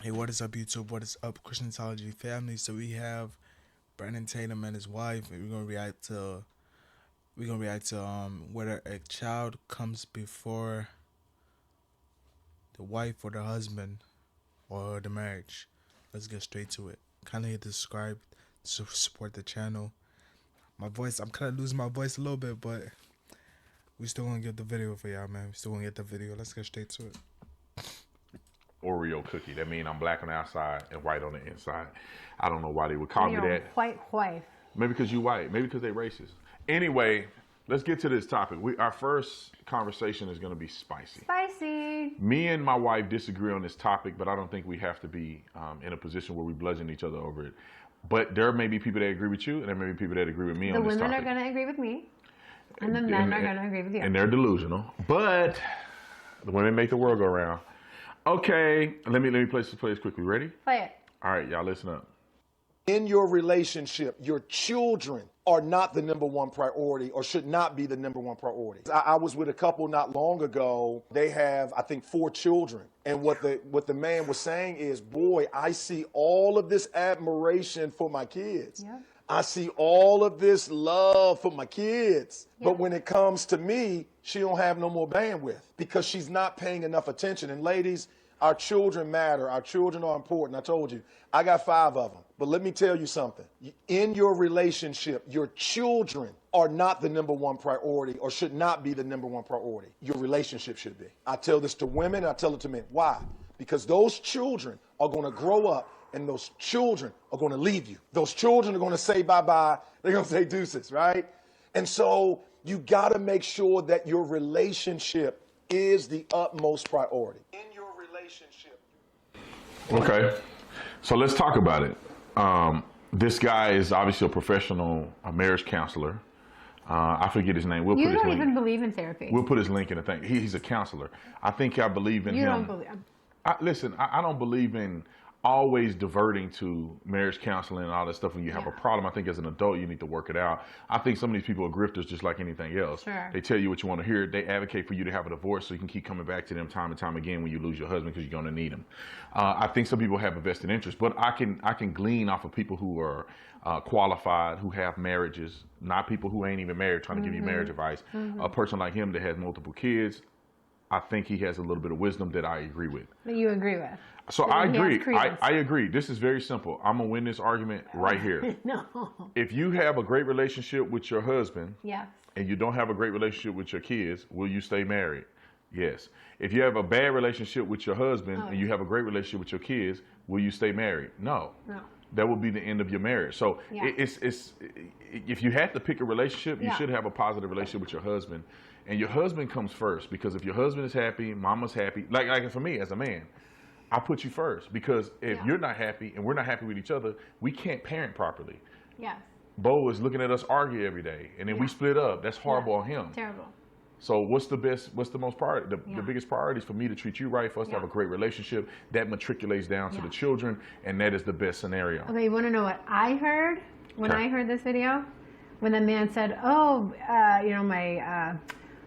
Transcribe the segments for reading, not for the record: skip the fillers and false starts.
Hey, what is up, YouTube? What is up, Christianology family? So we have Brandon Tatum and his wife, and we're gonna react to whether a child comes before the wife or the husband or the marriage. Let's get straight to it. Kindly hit the subscribe to support the channel. I'm kind of losing my voice a little bit, but we still gonna get the video for y'all, man. We still gonna get the video. Let's get straight to it. Oreo cookie. That means I'm black on the outside and white on the inside. I don't know why they would call And me your that. white wife. Maybe because you white. Maybe because they racist. Anyway, let's get to this topic. Our first conversation is going to be spicy. Spicy. Me and my wife disagree on this topic, but I don't think we have to be in a position where we bludgeon each other over it. But there may be people that agree with you, and there may be people that agree with me The on this women topic. are going to agree with me, and the men are going to agree with you. And they're delusional. But the women make the world go round. Okay, let me play this quickly. Ready? Play it. All right, y'all listen up. In your relationship, your children are not the number one priority or should not be the number one priority. I was with a couple not long ago. They have, I think, 4 children. And what the man was saying is, boy, I see all of this admiration for my kids. Yeah. I see all of this love for my kids. Yeah. But when it comes to me, she don't have no more bandwidth because she's not paying enough attention. And ladies, our children matter. Our children are important. I told you, I got 5 of them. But let me tell you something. In your relationship, your children are not the number one priority or should not be the number one priority. Your relationship should be. I tell this to women. I tell it to men. Why? Because those children are going to grow up and those children are going to leave you. Those children are going to say bye-bye. They're going to say deuces, right? And so you got to make sure that your relationship is the utmost priority. In your relationship. Okay, so let's talk about it. This guy is obviously a professional marriage counselor. I forget his name. You don't even believe in therapy. We'll put his link in the thing. He's a counselor. I think I believe in him. You don't believe. Listen, I don't believe in always diverting to marriage counseling and all that stuff when you have a problem. I think as an adult, you need to work it out. I think some of these people are grifters just like anything else. Sure. They tell you what you want to hear. They advocate for you to have a divorce so you can keep coming back to them time and time again when you lose your husband because you're going to need him. I think some people have a vested interest, but I can glean off of people who are qualified, who have marriages, not people who ain't even married trying to give you marriage advice. A person like him that has multiple kids, I think he has a little bit of wisdom that I agree with. That you agree with. So I agree. I agree. This is very simple. I'm going to win this argument right here. No. If you have a great relationship with your husband Yes. and you don't have a great relationship with your kids, will you stay married? Yes. If you have a bad relationship with your husband and you have a great relationship with your kids, will you stay married? No. No. That would be the end of your marriage. So Yeah. it's if you had to pick a relationship, you should have a positive relationship with your husband, and your husband comes first, because if your husband is happy, mama's happy. Like for me as a man, I put you first, because if you're not happy and we're not happy with each other, we can't parent properly. Yes. Bo is looking at us argue every day, and then we split up. That's horrible on him. Terrible. So what's the most priority? The biggest priority is for me to treat you right, for us to have a great relationship that matriculates down to the children, and that is the best scenario. Okay, you want to know what I heard when I heard this video? When the man said, "Oh,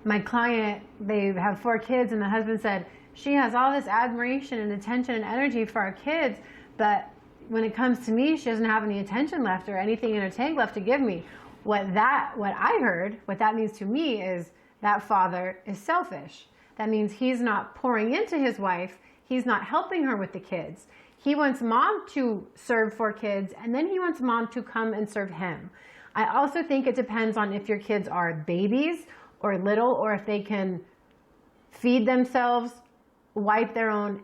my client, they have 4 kids," and the husband said, "She has all this admiration and attention and energy for our kids, but when it comes to me, she doesn't have any attention left or anything in her tank left to give me." What I heard, what that means to me is that father is selfish. That means he's not pouring into his wife. He's not helping her with the kids. He wants mom to serve 4 kids, and then he wants mom to come and serve him. I also think it depends on if your kids are babies or little, or if they can feed themselves, wipe their own,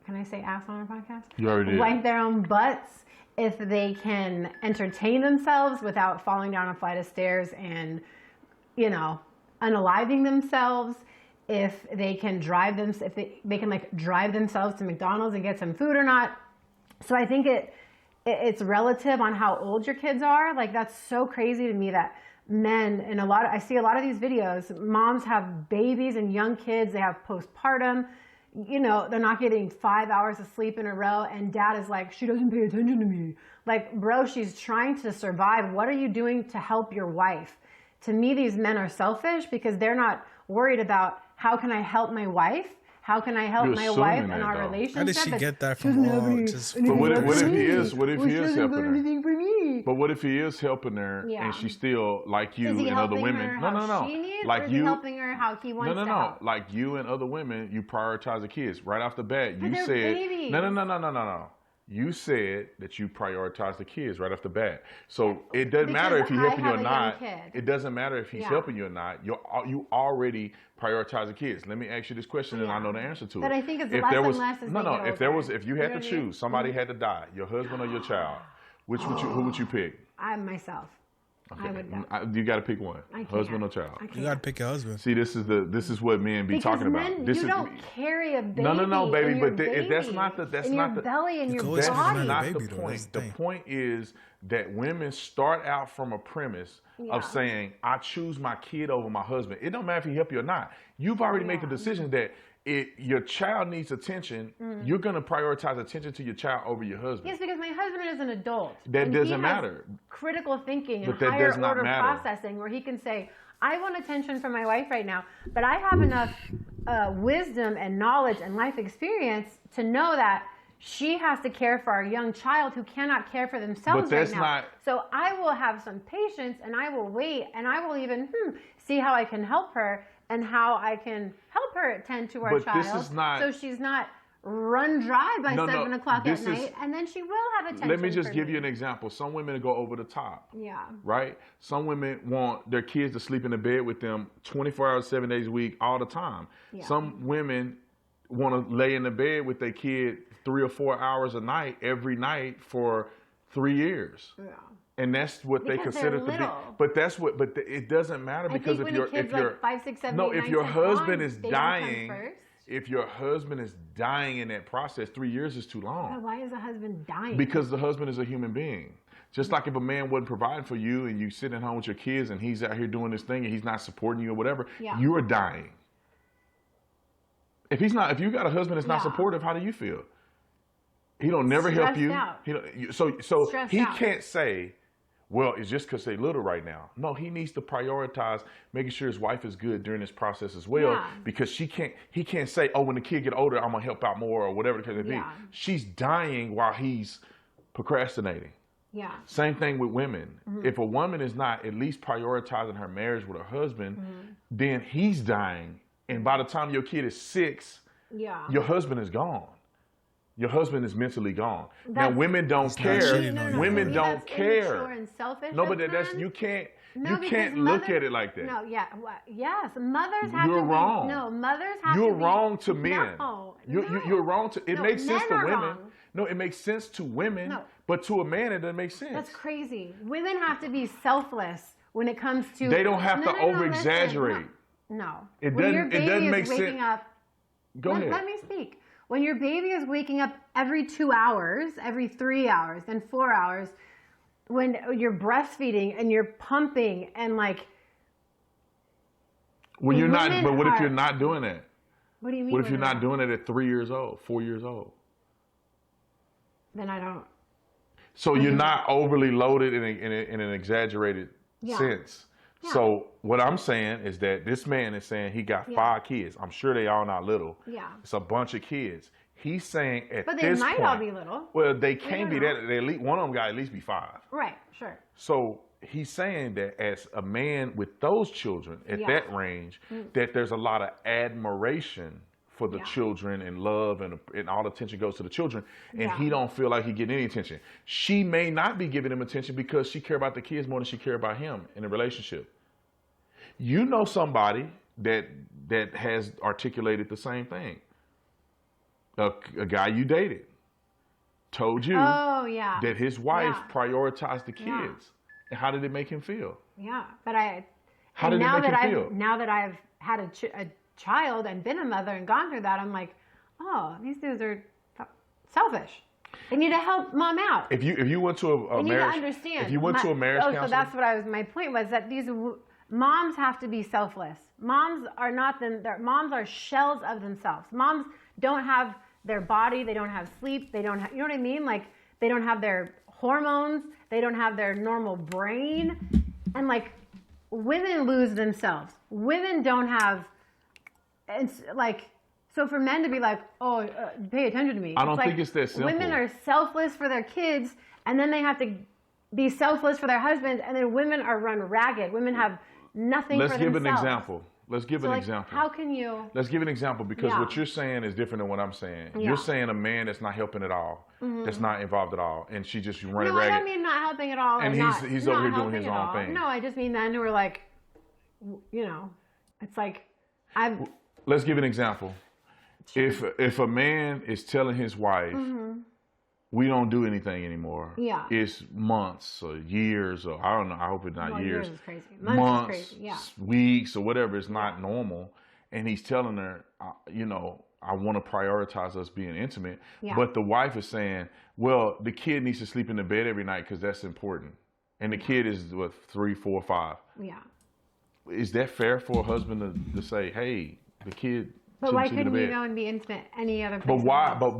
can I say ass on our podcast? You already did. Wipe their own butts, if they can entertain themselves without falling down a flight of stairs and, unaliving themselves, if they can drive them, if they can drive themselves to McDonald's and get some food or not. So I think it's relative on how old your kids are. Like, that's so crazy to me that men, and I see a lot of these videos, moms have babies and young kids, they have postpartum, they're not getting 5 hours of sleep in a row, and dad is like, "She doesn't pay attention to me." Like, bro, she's trying to survive. What are you doing to help your wife? To me, these men are selfish because they're not worried about how can I help my wife. How can I help You're my assuming wife that, and our though. relationship? How did she get that She doesn't from have all any- just anything from But left what for if he me. is? What if Well, he she is doesn't got helping her? anything for me. But what if he is helping her Yeah. and she's still like you Is he and other helping women? her No, how no, no. she needs, Like or is he you. helping her how he wants No, no, to no. help? Like you and other women, you prioritize the kids right off the bat. You they're said babies. no, no, no, no, no, no, no. You said that you prioritize the kids right off the bat. So it doesn't matter if Because he's I helping you have or a young not. kid. It doesn't matter if he's Yeah. helping you or not. You already prioritize the kids. Let me ask you this question, and I Yeah. know the answer to it. But I think it's If less there and was, less as no, they no. get If there older. was, if you You had know to what I mean? choose, somebody had to die, your husband or your child. Who would you pick? I'm myself. I would go. You got to pick one, I can't. husband or child. I can't. You gotta pick your husband. See, this is what men be Because talking about. men, This you is don't carry a baby. no, baby. in your But that's not the in your the belly and You your can always that's fit body. another not baby, the though. That's point. the The thing. point is that women start out from a premise Yeah. of saying, "I choose my kid over my husband." It don't matter if he help you or not. You've already made the Yeah. decision that your child needs attention. You're gonna prioritize attention to your child over your husband. Yes, because my husband is an adult. That and he doesn't has matter. Critical thinking and But that higher does not order matter. processing, where he can say, "I want attention from my wife right now, but I have enough wisdom and knowledge and life experience to know that she has to care for our young child who cannot care for themselves But that's right now. not- So I will have some patience, and I will wait, and I will even see how I can help her and how I can help her tend to our But child, this is not- so she's not run dry by No, no, 7 o'clock at this is- night, and then she will have attention. Let me just for give me. you an example. Some women go over the top. Yeah. Right? Some women want their kids to sleep in the bed with them 24 hours, 7 days a week, all the time. Yeah. Some women want to lay in the bed with their kid 3 or 4 hours a night, every night for 3 years. Yeah. And that's what they Because consider they're to be. little. But that's what. But it doesn't matter I because think if when you're a kid's if you're like 5, 6, 7, no, 8, if 9, your 10 husband on, is they don't come dying, first. if your husband is dying in that process, 3 years is too long. But why is the husband dying? Because the husband is a human being. Just like if a man wasn't providing for you and you sitting at home with your kids and he's out here doing this thing and he's not supporting you or whatever, Yeah. you are dying. If you got a husband that's not Yeah. supportive, how do you feel? He don't never help Stressed you. out. So Stressed he out. can't say, well, it's just because they're little right now. No, he needs to prioritize making sure his wife is good during this process as well, Yeah. because he can't say, oh, when the kid get older, I'm gonna help out more or whatever the case may be. Yeah. She's dying while he's procrastinating. Yeah. Same thing with women. Mm-hmm. If a woman is not at least prioritizing her marriage with her husband, Mm-hmm. then he's dying. And by the time your kid is 6, Yeah. your husband is gone. Your husband is mentally gone. Now, That's- women don't not care. cheating on you. Women See, don't that's care. immature and selfish No, of but that's men. you can't No, you because can't look mother- at it like that. No, yeah, yes, mothers have You're to be. wrong. No, mothers have You're to be. wrong to men. No, You're wrong to. It No, makes sense men to are women. wrong. No, it makes sense to women, No. but to a man, it doesn't make sense. That's crazy. Women have to be selfless when it comes to. They don't have to listen, over-exaggerate. No. It When your doesn't- it baby doesn't is make waking sense. up. Go ahead. Let me speak. When your baby is waking up every 2 hours, every 3 hours, then 4 hours, when you're breastfeeding and you're pumping and like, When you're not, women but what if are- you're not doing that? what do you mean? What if you're when not doing it at 3 years old, 4 years old? Then I don't. So you're not overly loaded in an exaggerated Yeah. sense. Yeah. So what I'm saying is that this man is saying he got Yeah. 5 kids. I'm sure they all not little. Yeah. It's a bunch of kids. He's saying at But they this might point, all be little. well, they can't be don't that. They at least, one of them got to at least be 5. Right. Sure. So he's saying that as a man with those children at Yeah. that range, that there's a lot of admiration for the Yeah. children and love and all attention goes to the children, and Yeah. he don't feel like he getting any attention. She may not be giving him attention because she care about the kids more than she care about him in a relationship. You know somebody that has articulated the same thing. A guy you dated told you Oh yeah. that his wife Yeah. prioritized the kids. Yeah. And how did it make him feel? Yeah, but I. How and did it now make that him feel? Now that I've had a child and been a mother and gone through that, I'm like, oh, these dudes are selfish. They need to help mom out. If you went to a They need marriage, to understand. if you went to a marriage so counselor, that's what I was. My point was that these moms have to be selfless. Moms are not them. Moms are shells of themselves. Moms don't have their body. They don't have sleep. They don't have. You know what I mean? Like they don't have their hormones. They don't have their normal brain. And like women lose themselves. Women don't have. It's like So for men to be like, oh, pay attention to me. I don't like think it's that simple. Women are selfless for their kids, and then they have to be selfless for their husbands, and then women are run ragged. Women have nothing Let's for give themselves. an example. Let's give an Like, example. how can you? Let's give an example because Yeah. what you're saying is different than what I'm saying. Yeah. You're saying a man that's not helping at all, that's not involved at all, and she just running No, I ragged. don't mean not helping at all. And or he's not over here doing helping his at own all. thing. No, I just mean men who are like, you know, it's like, Let's give an example. If a man is telling his wife, we don't do anything anymore. Yeah. It's months or years or I don't know. I hope it's not Well, years. years is crazy. Months is crazy, yeah. Weeks or whatever. It's not normal. And he's telling her, you know, I want to prioritize us being intimate. Yeah. But the wife is saying, well, the kid needs to sleep in the bed every night because that's important. And the kid is what, 3, 4, 5. yeah. Is that fair for a husband to say, hey, the kid But why shouldn't sleep in couldn't the you bed? go and be intimate any other place? But in the why? house? But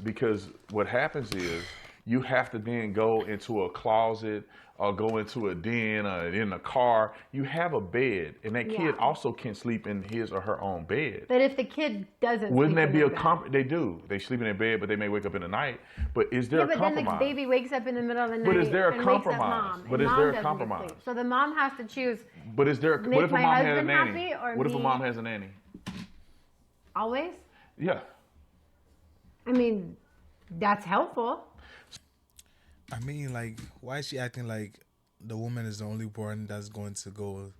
because what happens is you have to then go into a closet or go into a den or in a car. You have a bed, and that kid Yeah. also can sleep in his or her own bed. But if the kid doesn't, Wouldn't sleep that be in a their bed- compromise? They do. They sleep in their bed, but they may wake up in the night. But is there Yeah, a but then compromise? the baby wakes up in the middle of the night. But is there a and wakes up compromise? mom, But and is mom there a doesn't get compromise? sleep. So the mom has to choose But is there? Make What if a my mom has a husband nanny? happy or What if a me? mom has a nanny? always. Yeah. I mean, that's helpful. I mean, like, why is she acting like the woman is the only one that's going to go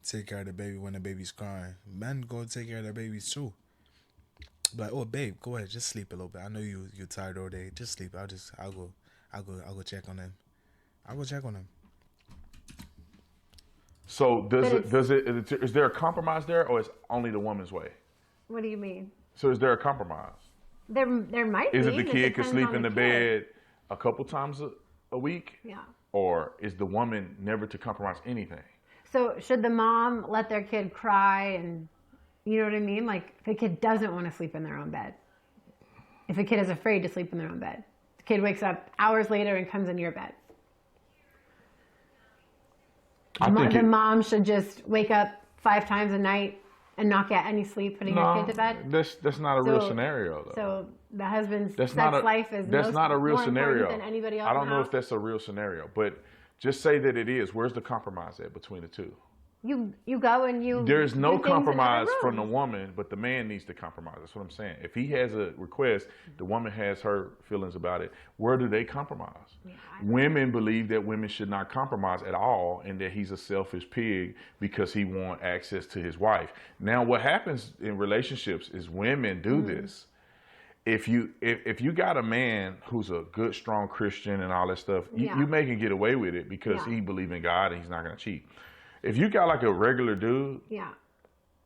take care of the baby when the baby's crying? Men go take care of their babies too. Like, oh babe, go ahead, just sleep a little bit. I know you're tired all day. Just sleep. I'll go check on him. I'll go check on him. So But is there a compromise there, or is only the woman's way? What do you mean? So is there a compromise? There might Is be. it the kid could depends sleep on in the kid. bed a couple times a week? Yeah. Or is the woman never to compromise anything? So should the mom let their kid cry and, you know what I mean? Like if the kid doesn't want to sleep in their own bed, if the kid is afraid to sleep in their own bed, the kid wakes up hours later and comes into your bed. The mom should just wake up 5 times a night and not get any sleep putting your kid to bed. That's not a real So- scenario though. So the husband's That's sex not a life is that's not a real more important scenario. than anybody else. I don't in the know if house. that's a real scenario, but just say that it is. Where's the compromise at between the two? You go and you. There's no do things in other compromise from the rooms. woman, but the man needs to compromise. That's what I'm saying. If he has a request, the woman has her feelings about it. Where do they compromise? Women believe that women should not compromise at all and that he's a selfish pig because he wants access to his wife. Now, what happens in relationships is women do this. If you got a man who's a good, strong Christian and all that stuff, Yeah. you may can get away with it because Yeah. he believes in God and he's not going to cheat. If you got like a regular dude Yeah.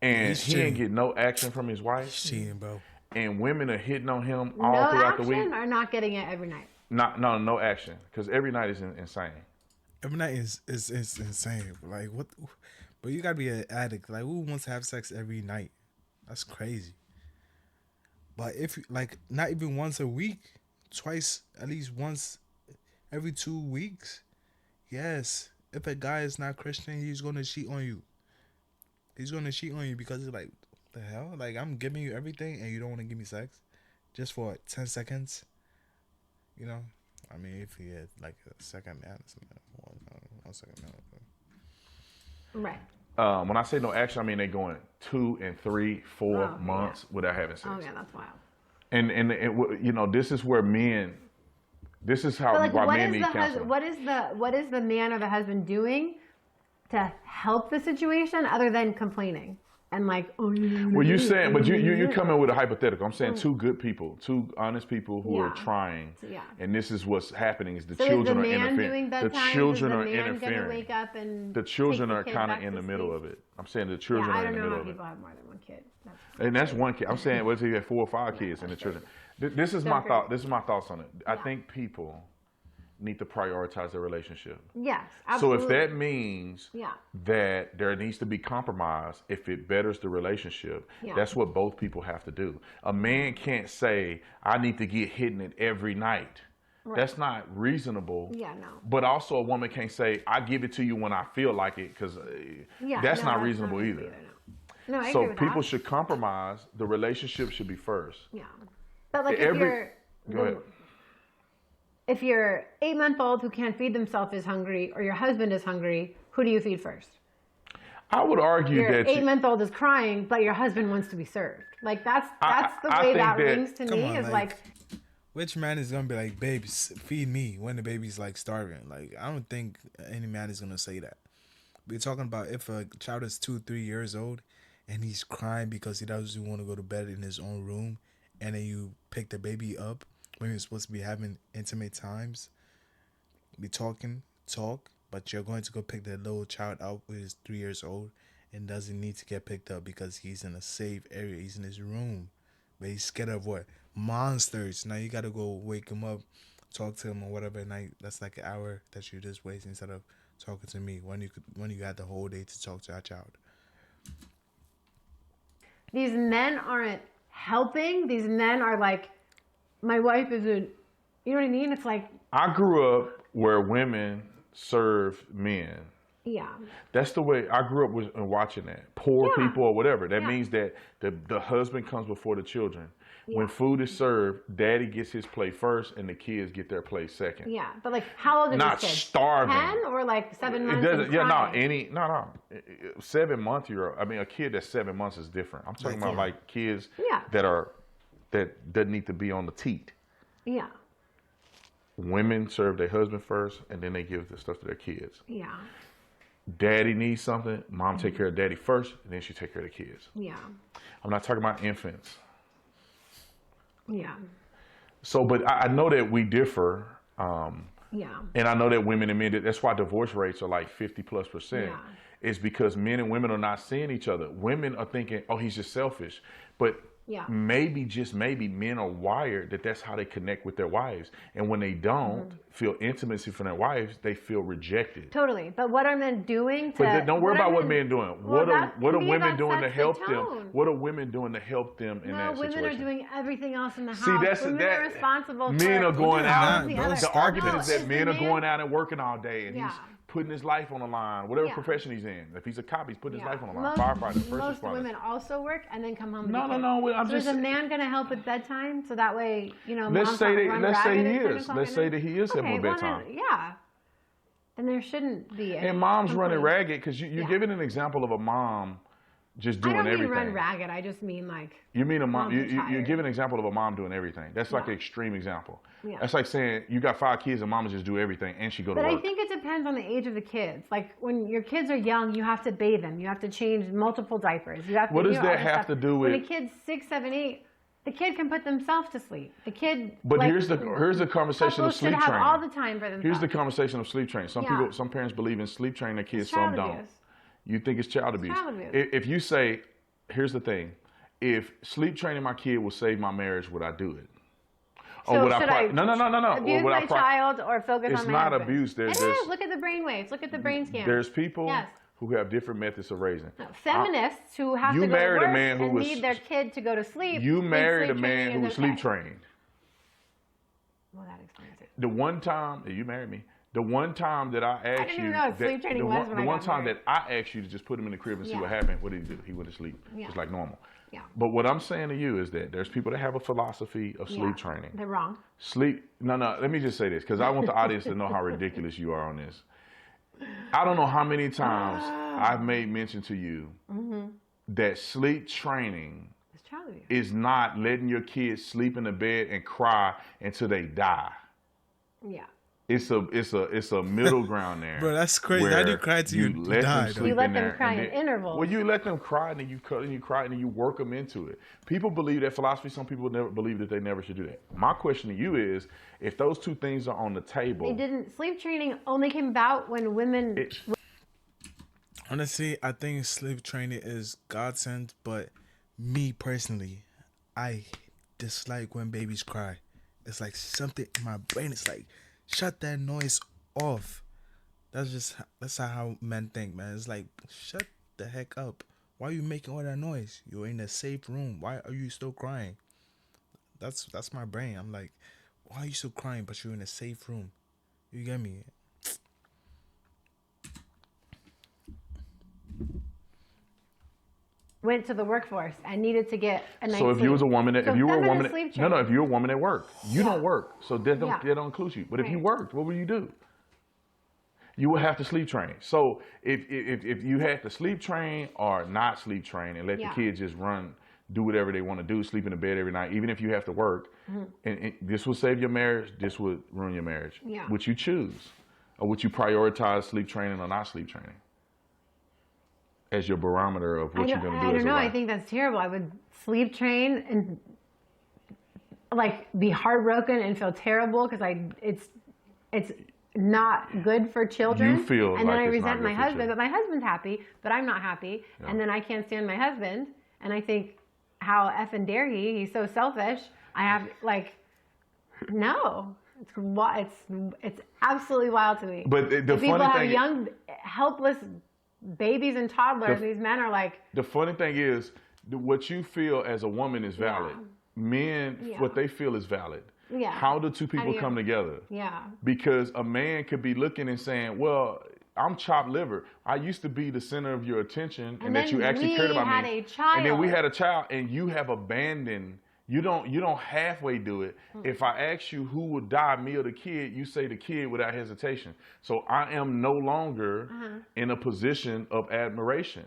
and He's he ain't cheating. get no action from his wife, Cheating, bro. and women are hitting on him all No throughout action the week, or not getting it every night. no action because every night is insane. Every night is insane. Like what? But you gotta be an addict. Like who wants to have sex every night? That's crazy. But if like not even once a week, twice, at least once every 2 weeks, yes. If a guy is not Christian, he's gonna cheat on you. He's gonna cheat on you because it's like, what the hell? Like I'm giving you everything and you don't want to give me sex, just for 10 seconds. You know, I mean, if he had like a second man, one second man. Right. When I say no action, I mean they going 2 and 3, 4 Oh, months without having sex. Oh yeah, that's wild. And you know, this is where men. This is how But like, why what men is need the counseling. what is the man or the husband doing to help the situation other than complaining and like, oh, Well, you saying, but you come in with a hypothetical. I'm saying 2 good people, 2 honest people who are Yeah. trying, Yeah. and this is what's happening: is the So is the children are man interfering. doing The bedtime? children is are the man gonna interfering. wake up and The children take are kid kind of back in to the middle sleep? of it. I'm saying the children Yeah, I are don't in the know middle how of it. people have more than one kid. And that's one kid. I'm saying, what if you have 4 or 5 kids and the children? This is my Don't thought. agree. This is my thoughts on it. I think people need to prioritize their relationship. Yes, So absolutely. if that means Yeah. that there needs to be compromise if it betters the relationship, Yeah. that's what both people have to do. A man can't say, I need to get hitting it every night. That's not reasonable. Yeah, no. But also a woman can't say, I give it to you when I feel like it, because Yeah, that's no, not reasonable either. no. No, I So agree with people that. should compromise. The relationship should be first. Yeah. But like Go ahead. if your 8-month-old who can't feed themselves is hungry, or your husband is hungry, who do you feed first? I would argue Your that 8-month-old is crying, but your husband wants to be served. Like that's the I way think that that- rings to Come me. on, Is like- like, Which man is gonna be like, babe, feed me when the baby's like starving? Like, I don't think any man is gonna say that. We're talking about if a child is 2, 3 years old and he's crying because he doesn't want to go to bed in his own room, and then you pick the baby up when you're supposed to be having intimate times, be talk, but you're going to go pick that little child up who is 3 years old and doesn't need to get picked up because he's in a safe area. He's in his room, but he's scared of what? Monsters. Now you gotta go wake him up, talk to him or whatever. And that's like an hour that you just waste instead of talking to me when you had the whole day to talk to our child. these men aren't helping. These men are like, my wife isn't. You know what I mean? It's like, I grew up where women serve men. yeah. That's the way I grew up watching that. Poor Yeah. people or whatever. That Yeah. means that the husband comes before the children. When Yeah. food is served, daddy gets his plate first and the kids get their plate second. Yeah, but like, how old are Not these kids? starving. 10 or like 7 It months? doesn't. and Yeah, no. crying? No. 7 month. I mean, a kid that's 7 months is different. I'm talking about like kids Yeah. that doesn't need to be on the teat. Yeah, Women serve their husband first, and then they give the stuff to their kids. yeah, Daddy needs something. Mom take care of daddy first, and then she take care of the kids. yeah, I'm not talking about infants. yeah, So, but I know that we differ. yeah. And I know that women and men, that's why divorce rates are like 50+%. Yeah. It's because men and women are not seeing each other. Women are thinking, oh, he's just selfish. But Yeah. maybe, just maybe, men are wired that's how they connect with their wives. And when they don't feel intimacy from their wives, they feel rejected. Totally. But what are men doing to? But don't worry are about what men men doing. Well, What are to me, women that doing to sets the help them? tone. What are women doing to help them in No, that women situation? are doing everything else in the house. See, that's women that. are responsible. Men for are going They're out. not. the Don't other. The start argument No, is that the men are man- going out and working all day, and Yeah. he's putting his life on the line. Whatever Yeah. profession he's in. If he's a cop, he's putting his Yeah. life on the line. Most, Firefighter, first most responder. women also work and then come home. No, with the no, kids. no, I'm So just- is a man going to help with bedtime so that way Let's mom's say not that- run let's say ragged he at 10 is. o'clock Let's at say night? that he is helping with well, bedtime. then, yeah. And there shouldn't be. And mom's running complaint. ragged because you're Yeah. giving an example of a mom just I doing don't mean everything. run ragged. I just mean like. You mean a mom? Moms are You're tired. giving an example of a mom doing everything. That's like Yeah. an extreme example. Yeah. That's like saying you got 5 kids and mama just do everything and she go to But work. I think it depends on the age of the kids. Like when your kids are young, you have to bathe them. You have to change multiple diapers. You have to. What do does all that this have stuff. to do When a with- kid's 6, 7, 8, the kid can put themselves to sleep. The kid. But like, here's the conversation of couples should sleep have training. all the time for themselves. Here's the conversation of sleep training. Yeah. Some parents believe in sleep training their kids, It's child some don't. abuse. You think it's child abuse. child abuse. If you say, here's the thing, if sleep training my kid will save my marriage, would I do it? So would should I no. abuse Or would my I child or focus It's on my not husband? abuse. It There's- is. Look at the brain waves. Look at the brain scan. There's people Yes. who have different methods of raising. Feminists who have You to go to married a work man who and was- need their kid to go to sleep. You think married a sleep man training who is was sleep okay. trained. Well, that explains it. The one time you married me, the one time that I asked didn't you, even know what sleep training the was one, when the I one got time married. that I asked you to just put him in the crib and see Yeah. what happened, what did he do? He went to sleep, Yeah. just like normal. Yeah. But what I'm saying to you is that there's people that have a philosophy of Yeah. sleep training. They're wrong. No, let me just say this because I want the audience to know how ridiculous you are on this. I don't know how many times I've made mention to you that sleep training It's child abuse. is not letting your kids sleep in the bed and cry until they die. Yeah. It's a middle ground there. Bro, that's crazy. How do you where cry till you let die, them though? sleep You let in them there, cry and in intervals. Well, you let them cry and then you cut and you cry and then you work them into it. People believe that philosophy. Some people never believe that they never should do that. My question to you is, if those two things are on the table, They didn't. Sleep training only came about when women. it- Honestly, I think sleep training is godsend, but me personally, I dislike when babies cry. It's like something in my brain is like, shut that noise off. That's how men think, man. It's like, shut the heck up. Why are you making all that noise? You're in a safe room. Why are you still crying? That's my brain. I'm like, why are you still crying? But you're in a safe room. You get me? went to the workforce and needed to get a night's So if you was a woman, so if you were a feminine woman, sleep no, training. if you're a woman at work, you don't work, so that Yeah. don't include you. But if you Right. worked, what would you do? You would have to sleep train. So if you had to sleep train or not sleep train and let Yeah. the kids just run, do whatever they want to do, sleep in the bed every night, even if you have to work, and this would save your marriage, this would ruin your marriage. Yeah. Would you choose, or would you prioritize sleep training or not sleep training as your barometer of what you're going to do? I as don't a know. I wife? think that's terrible. I would sleep train and like be heartbroken and feel terrible because it's not good for children. You feel and like then I it's not resent good my for husband, children. but my husband's happy, but I'm not happy. Yeah. And then I can't stand my husband. And I think, how effing dare he? He's so selfish. I have like, no. It's absolutely wild to me. But the people funny have thing- young, helpless babies and toddlers. These men are like, The funny thing is, what you feel as a woman is valid. Yeah. Men, Yeah. what they feel is valid. Yeah. How do two people you- come together? yeah. Because a man could be looking and saying, well, I'm chopped liver. I used to be the center of your attention and that then you actually we cared about had me. a child. And then we had a child and you have abandoned. You don't halfway do it. If I ask you who would die, me or the kid, you say the kid without hesitation. So I am no longer in a position of admiration.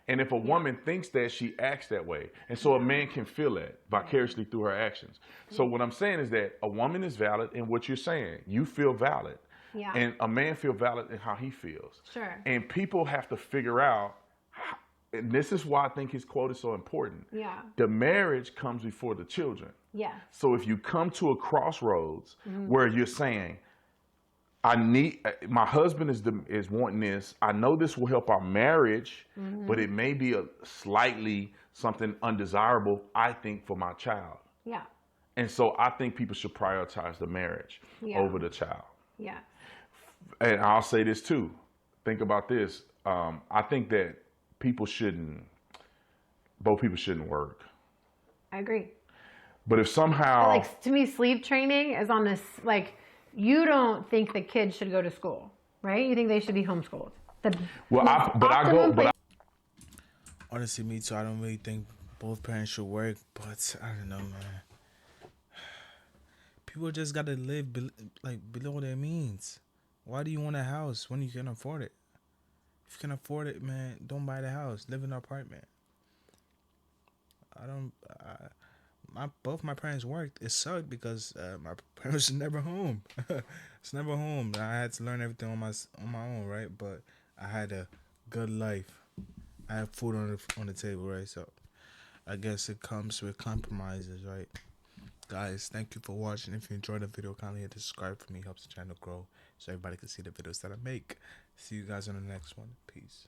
And if a woman thinks that, she acts that way. And so a man can feel that vicariously through her actions. So what I'm saying is that a woman is valid in what you're saying. You feel valid. Yeah. And a man feel valid in how he feels. Sure. And people have to figure out, and this is why I think his quote is so important. Yeah. The marriage comes before the children. Yes. So if you come to a crossroads where you're saying, my husband is wanting this. I know this will help our marriage, but it may be a slightly something undesirable, I think, for my child. Yeah. And so I think people should prioritize the marriage Yeah. over the child. Yeah. And I'll say this too. Think about this. I think that both people shouldn't work. I agree. But if somehow, Like, to me, sleep training is on this, like, you don't think the kids should go to school, right? You think they should be homeschooled. Honestly, me too. I don't really think both parents should work, but I don't know, man. People just gotta live below their means. Why do you want a house when you can afford it? If you can afford it, man, don't buy the house. Live in an apartment. Both my parents worked. It sucked because my parents were never home. It's never home. I had to learn everything on my own, right? But I had a good life. I have food on the table, right? So I guess it comes with compromises, right? Guys, thank you for watching. If you enjoyed the video, kindly hit the subscribe for me. Helps the channel grow so everybody can see the videos that I make. See you guys on the next one. Peace.